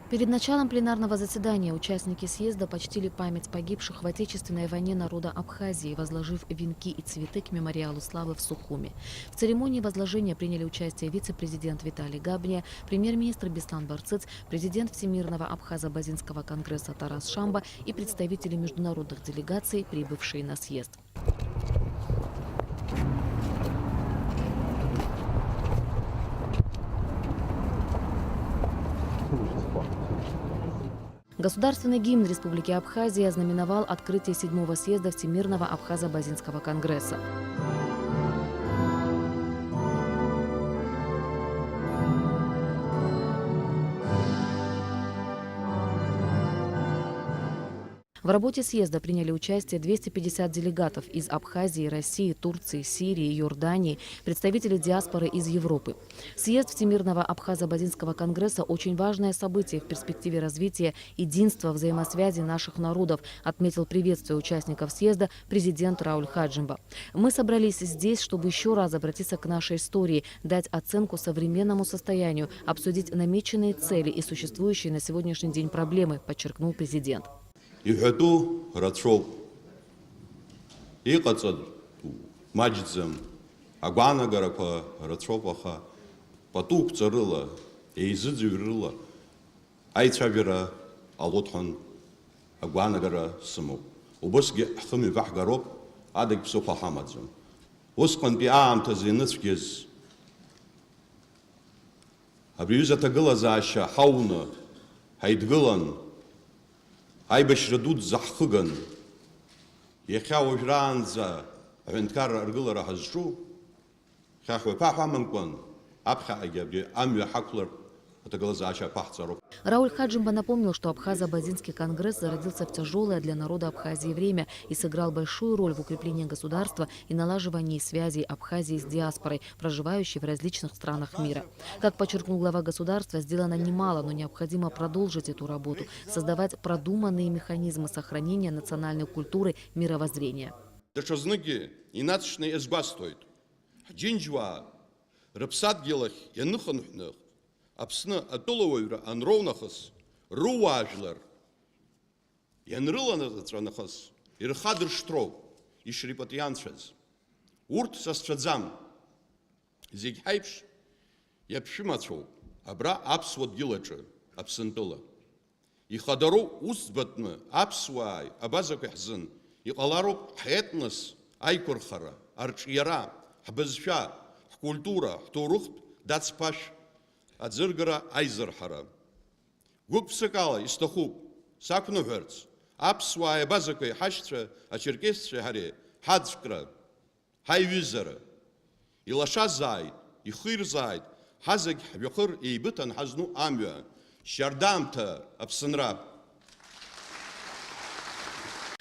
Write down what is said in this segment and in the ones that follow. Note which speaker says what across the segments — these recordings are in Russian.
Speaker 1: Перед началом пленарного заседания участники съезда почтили память погибших в Отечественной войне народа Абхазии, возложив венки и цветы к мемориалу славы в Сухуми. В церемонии возложения приняли участие вице-президент Виталий Габния, премьер-министр Беслан Барцыц, президент Всемирного Абхазо-Базинского конгресса Тарас Шамба и представители международных делегаций, прибывшие на съезд. Государственный гимн Республики Абхазия ознаменовал открытие 7-го съезда Всемирного Абхазо-Базинского конгресса. В работе съезда приняли участие 250 делегатов из Абхазии, России, Турции, Сирии, Иордании, представители диаспоры из Европы. Съезд Всемирного Абхазо-Базинского конгресса – очень важное событие в перспективе развития единства, взаимосвязи наших народов, отметил, приветствуя участников съезда, президент Рауль Хаджимба. Мы собрались здесь, чтобы еще раз обратиться к нашей истории, дать оценку современному состоянию, обсудить намеченные цели и существующие на сегодняшний день проблемы, подчеркнул президент.
Speaker 2: Ихату рацоп, икацад маджзам, агвана гарапа рацопаха, патук царыла, эйзидзюрыла, айцавира алотхан, агвана гара саму. Убасги хами вахгароп, адик псуха хамадзам. Ускан биам тазинацкиз. Абриюза тагыла зааща хауна, хайдгылан, Айбаш радуд захыган, яхя ожранза, авенткар аргылара хазшу, хахве пахаманкван, абха агябди, амю хаклар, атагалазача пахцару.
Speaker 1: Рауль Хаджимба напомнил, что Абхазо-Базинский конгресс зародился в тяжелое для народа Абхазии время и сыграл большую роль в укреплении государства и налаживании связей Абхазии с диаспорой, проживающей в различных странах мира. Как подчеркнул глава государства, сделано немало, но необходимо продолжить эту работу, создавать продуманные механизмы сохранения национальной культуры, мировоззрения.
Speaker 2: Дашазныги инацшный эсгвастоит. Джинджва, рапсадгелах, януханхнах, Апсны атоловойра анровнахас, руажлар, янрыланахас, ирхадр штроу, ишрипатьяншаз. Урт сасчадзам, зигхайпш, япшимацоу, абра апсвот гиладжа, апсентула. И хадару устбатма, апсвай, абазакахзын, и калару хэтнас, айкурхара, арчьяра, хбазша, культура, хтурухт, дацпаш, Адзыргара айзырхара. Гукпсакала истахуп, сакнугерц, апсуа базакой хашча, а черкесча харе, хадскра, хайвизара. И лаша зайд, и хыр зайд, хазак хвюхыр и бытан хазну амюа, щардамта апсанра.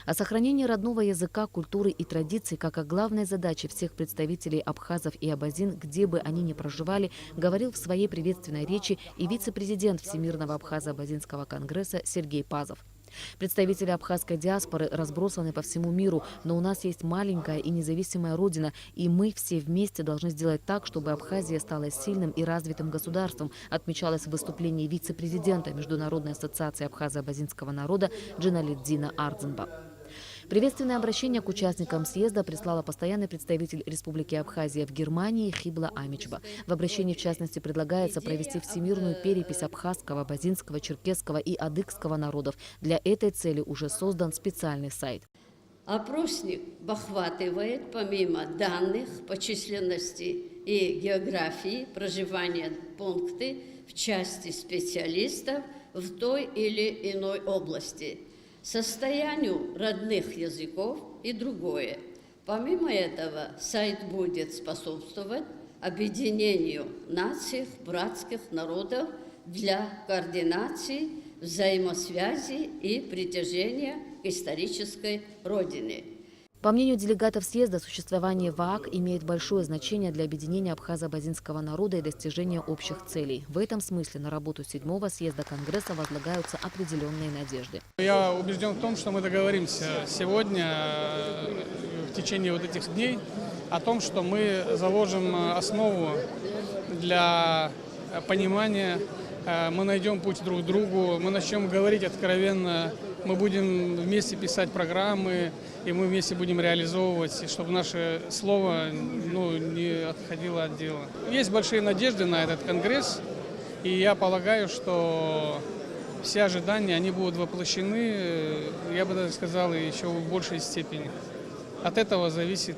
Speaker 1: О сохранении родного языка, культуры и традиций как о главной задаче всех представителей абхазов и абазин, где бы они ни проживали, говорил в своей приветственной речи и вице-президент Всемирного Абхазо-Базинского конгресса Сергей Пазов. Представители абхазской диаспоры разбросаны по всему миру, но у нас есть маленькая и независимая родина, и мы все вместе должны сделать так, чтобы Абхазия стала сильным и развитым государством, отмечалось в выступлении вице-президента Международной ассоциации абхазо-базинского народа Джиналиддина Ардзенба. Приветственное обращение к участникам съезда прислала постоянный представитель Республики Абхазия в Германии Хибла Амичба. В обращении, в частности, предлагается провести всемирную перепись абхазского, базинского, черкесского и адыгского народов. Для этой цели уже создан специальный сайт.
Speaker 3: Опросник охватывает, помимо данных по численности и географии проживания, пункты в части специалистов в той или иной области, состоянию родных языков и другое. Помимо этого, сайт будет способствовать объединению наций, братских народов для координации, взаимосвязи и притяжения к исторической родине.
Speaker 1: По мнению делегатов съезда, существование ВААК имеет большое значение для объединения абхазо-базинского народа и достижения общих целей. В этом смысле на работу 7-го съезда Конгресса возлагаются определенные надежды.
Speaker 4: Я убежден в том, что мы договоримся сегодня, в течение вот этих дней, о том, что мы заложим основу для понимания мы найдем путь друг к другу, мы начнем говорить откровенно, мы будем вместе писать программы, и мы вместе будем реализовывать, чтобы наше слово не отходило от дела. Есть большие надежды на этот конгресс, и я полагаю, что все ожидания, они будут воплощены, я бы даже сказал, еще в большей степени. От этого зависит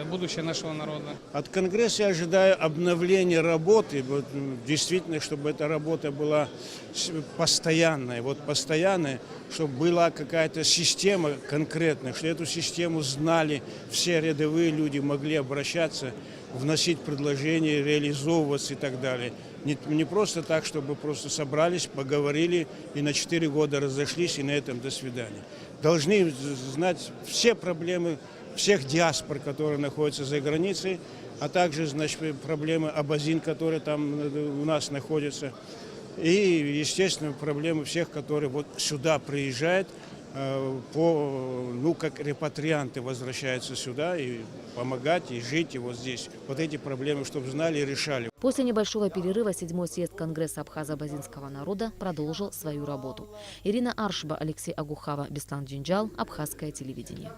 Speaker 4: будущее нашего народа.
Speaker 5: От Конгресса я ожидаю обновления работы, вот, действительно, чтобы эта работа была постоянной, постоянной, чтобы была какая-то система конкретная, что эту систему знали все рядовые люди, могли обращаться, вносить предложения, реализовываться и так далее. Не просто так, чтобы просто собрались, поговорили и на 4 года разошлись, и на этом до свидания. Должны знать все проблемы всех диаспор, которые находятся за границей, а также, значит, проблемы абазин, которые там у нас находятся, и, естественно, проблемы всех, которые вот сюда приезжают, как репатрианты возвращаются сюда и помогать, и жить, и вот здесь. Вот эти проблемы, чтобы знали и решали.
Speaker 1: После небольшого перерыва 7-й съезд Конгресса абхазо-абазинского народа продолжил свою работу. Ирина Аршба, Алексей Агухава, Беслан Джинджал, Абхазское телевидение.